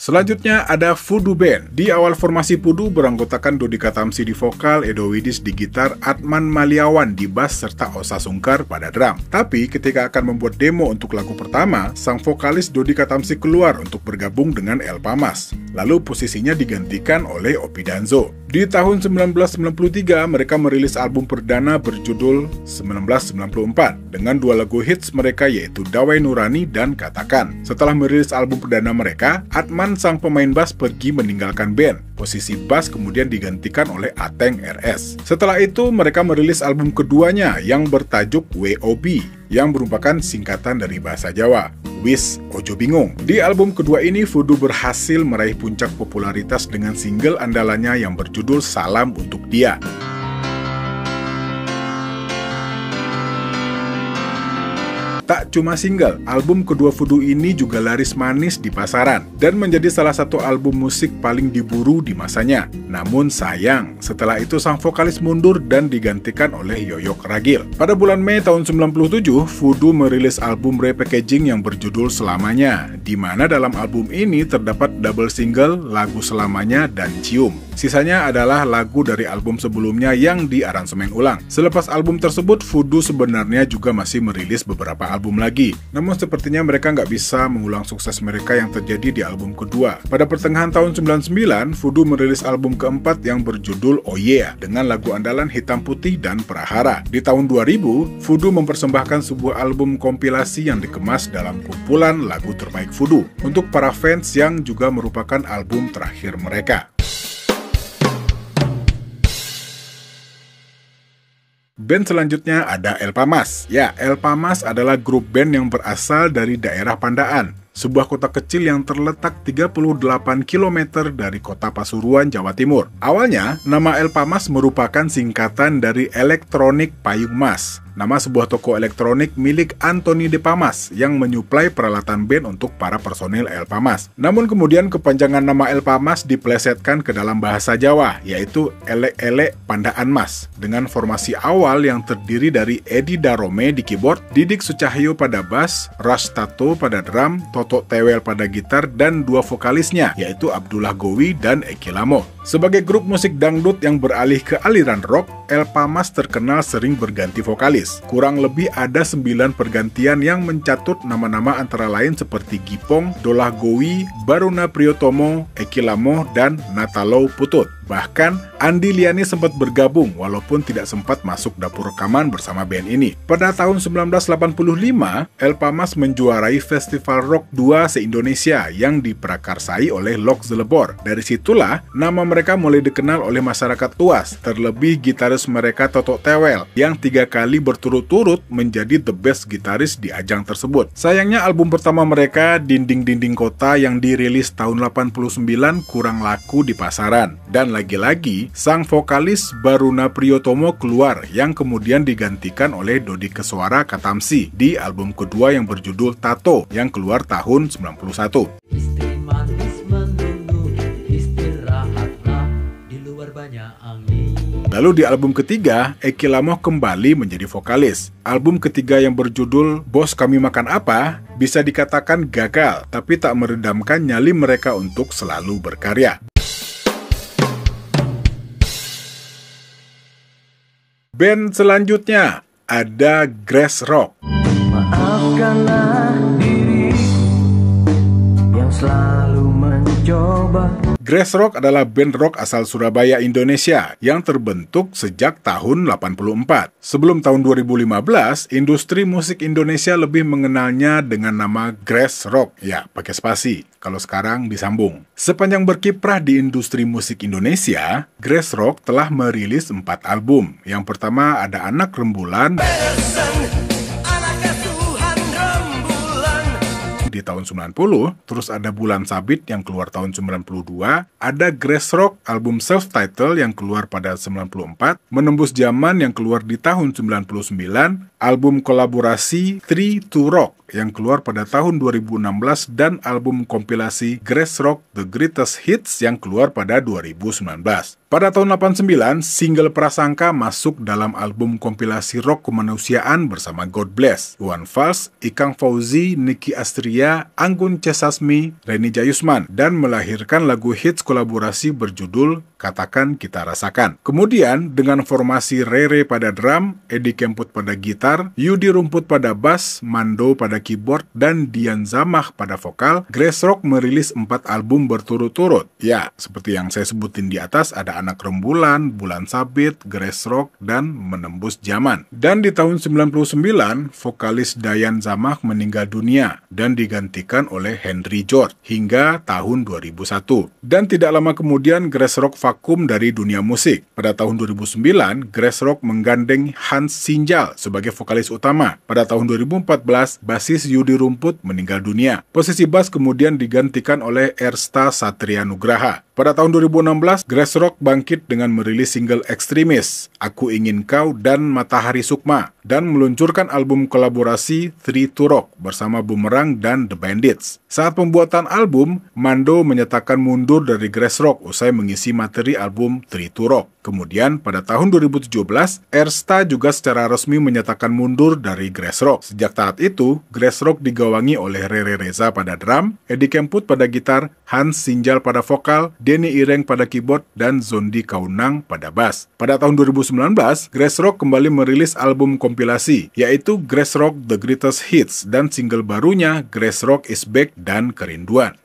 Selanjutnya ada Voodoo Band. Di awal formasi Voodoo beranggotakan Dodika Tamsi di vokal, Edo Widis di gitar, Atman Maliawan di bass, serta Osa Sungkar pada drum. Tapi ketika akan membuat demo untuk lagu pertama, sang vokalis Dodika Tamsi keluar untuk bergabung dengan Elpa Mas. Lalu posisinya digantikan oleh Opi Danzo. Di tahun 1993, mereka merilis album perdana berjudul 1994 dengan dua lagu hits mereka yaitu Dawai Nurani dan Katakan. Setelah merilis album perdana mereka, Atman sang pemain bass pergi meninggalkan band. Posisi bass kemudian digantikan oleh Ateng RS. Setelah itu, mereka merilis album keduanya yang bertajuk WOB, yang merupakan singkatan dari bahasa Jawa, Wis Ojo Bingung. Di album kedua ini, Voodoo berhasil meraih puncak popularitas dengan single andalannya yang berjudul Salam Untuk Dia. Tak cuma single, album kedua Voodoo ini juga laris manis di pasaran dan menjadi salah satu album musik paling diburu di masanya. Namun sayang, setelah itu sang vokalis mundur dan digantikan oleh Yoyok Ragil. Pada bulan Mei tahun 97, Voodoo merilis album repackaging yang berjudul Selamanya, di mana dalam album ini terdapat double single lagu Selamanya dan Cium. Sisanya adalah lagu dari album sebelumnya yang diaransemen ulang. Selepas album tersebut, Voodoo sebenarnya juga masih merilis beberapa album lagi. Namun sepertinya mereka nggak bisa mengulang sukses mereka yang terjadi di album kedua. Pada pertengahan tahun 99, Voodoo merilis album keempat yang berjudul Oh Yeah, dengan lagu andalan Hitam Putih dan Prahara. Di tahun 2000, Voodoo mempersembahkan sebuah album kompilasi yang dikemas dalam kumpulan lagu terbaik Voodoo untuk para fans yang juga merupakan album terakhir mereka. Band selanjutnya ada Elpa Mas. Ya, Elpa Mas adalah grup band yang berasal dari daerah Pandaan, sebuah kota kecil yang terletak 38 km dari kota Pasuruan, Jawa Timur. Awalnya, nama Elpa Mas merupakan singkatan dari Elektronik Payung Mas, nama sebuah toko elektronik milik Anthony De Pamas yang menyuplai peralatan band untuk para personil Elpa Mas. Namun kemudian kepanjangan nama Elpa Mas diplesetkan ke dalam bahasa Jawa, yaitu Elek-Elek Pandaan Mas, dengan formasi awal yang terdiri dari Edi Darome di keyboard, Didik Sucahyo pada bass, Ras Tato pada drum, Toto Tewel pada gitar, dan dua vokalisnya, yaitu Abdullah Gowi dan Eki Lamo. Sebagai grup musik dangdut yang beralih ke aliran rock, Elpa Mas terkenal sering berganti vokalis. Kurang lebih ada 9 pergantian yang mencatut nama-nama antara lain seperti Gipong, Dolah Gowi, Baruna Priyotomo, Eki Lamo, dan Natalo Putut. Bahkan, Andi Liani sempat bergabung walaupun tidak sempat masuk dapur rekaman bersama band ini. Pada tahun 1985, Elpa Mas menjuarai Festival Rock 2 se-Indonesia yang diprakarsai oleh Lok Zelebor. Dari situlah, nama mereka mulai dikenal oleh masyarakat luas, terlebih gitaris mereka Toto Tewel, yang 3 kali berturut-turut menjadi the best gitaris di ajang tersebut. Sayangnya album pertama mereka, Dinding-Dinding Kota, yang dirilis tahun 89 kurang laku di pasaran. Dan lagi-lagi, sang vokalis Baruna Priyotomo keluar yang kemudian digantikan oleh Dodi Keswara Katamsi di album kedua yang berjudul Tato yang keluar tahun 91. Istri manis menunggu, istirahatlah di luar banyak angin. Lalu di album ketiga, Eki Lamo kembali menjadi vokalis. Album ketiga yang berjudul Bos Kami Makan Apa bisa dikatakan gagal, tapi tak meredamkan nyali mereka untuk selalu berkarya. Band selanjutnya ada Grass Rock. Maafkanlah diriku yang selalu mencoba. Grass Rock adalah band rock asal Surabaya, Indonesia yang terbentuk sejak tahun 84. Sebelum tahun 2015, industri musik Indonesia lebih mengenalnya dengan nama Grass Rock. Ya, pakai spasi. Kalau sekarang disambung. Sepanjang berkiprah di industri musik Indonesia, Grass Rock telah merilis 4 album. Yang pertama ada Anak Rembulan di tahun 90, terus ada Bulan Sabit yang keluar tahun 92, ada Grass Rock album self-title yang keluar pada 94, Menembus Zaman yang keluar di tahun 99, album kolaborasi Three to Rock yang keluar pada tahun 2016, dan album kompilasi Grass Rock The Greatest Hits yang keluar pada 2019. Pada tahun 89, single Prasangka masuk dalam album kompilasi rock kemanusiaan bersama God Bless, Iwan Fals, Ikang Fauzi, Niki Astria, Satria, Anggun C. Sasmi, Reni Jayusman, dan melahirkan lagu hits kolaborasi berjudul Katakan Kita Rasakan. Kemudian, dengan formasi Rere pada drum, Edi Kemput pada gitar, Yudi Rumput pada bass, Mando pada keyboard, dan Dian Zamah pada vokal, Grace Rock merilis 4 album berturut-turut. Ya, seperti yang saya sebutin di atas, ada Anak Rembulan, Bulan Sabit, Grace Rock, dan Menembus Zaman. Dan di tahun 99, vokalis Dian Zamah meninggal dunia dan digantikan oleh Henry George hingga tahun 2001. Dan tidak lama kemudian, Grace Rock vakum dari dunia musik. Pada tahun 2009, Grace Rock menggandeng Hans Sinjal sebagai vokalis utama. Pada tahun 2014, basis Yudi Rumput meninggal dunia. Posisi bass kemudian digantikan oleh Ersta Satria Nugraha. Pada tahun 2016, Grace Rock bangkit dengan merilis single Ekstremis, Aku Ingin Kau, dan Matahari Sukma, dan meluncurkan album kolaborasi Three to Rock bersama Bumerang dan The Bandits. Saat pembuatan album, Mando menyatakan mundur dari Grace Rock usai mengisi materi album Three to Rock. Kemudian, pada tahun 2017, Ersta juga secara resmi menyatakan mundur dari Grace Rock. Sejak saat itu, Grace Rock digawangi oleh Rere Reza pada drum, Edi Kemput pada gitar, Hans Sinjal pada vokal, Denny Ireng pada keyboard, dan Zondi Kaunang pada bass. Pada tahun 2019, Grace Rock kembali merilis album kompilasi, yaitu Grace Rock The Greatest Hits, dan single barunya Grace Rock Is Back dan Kerinduan.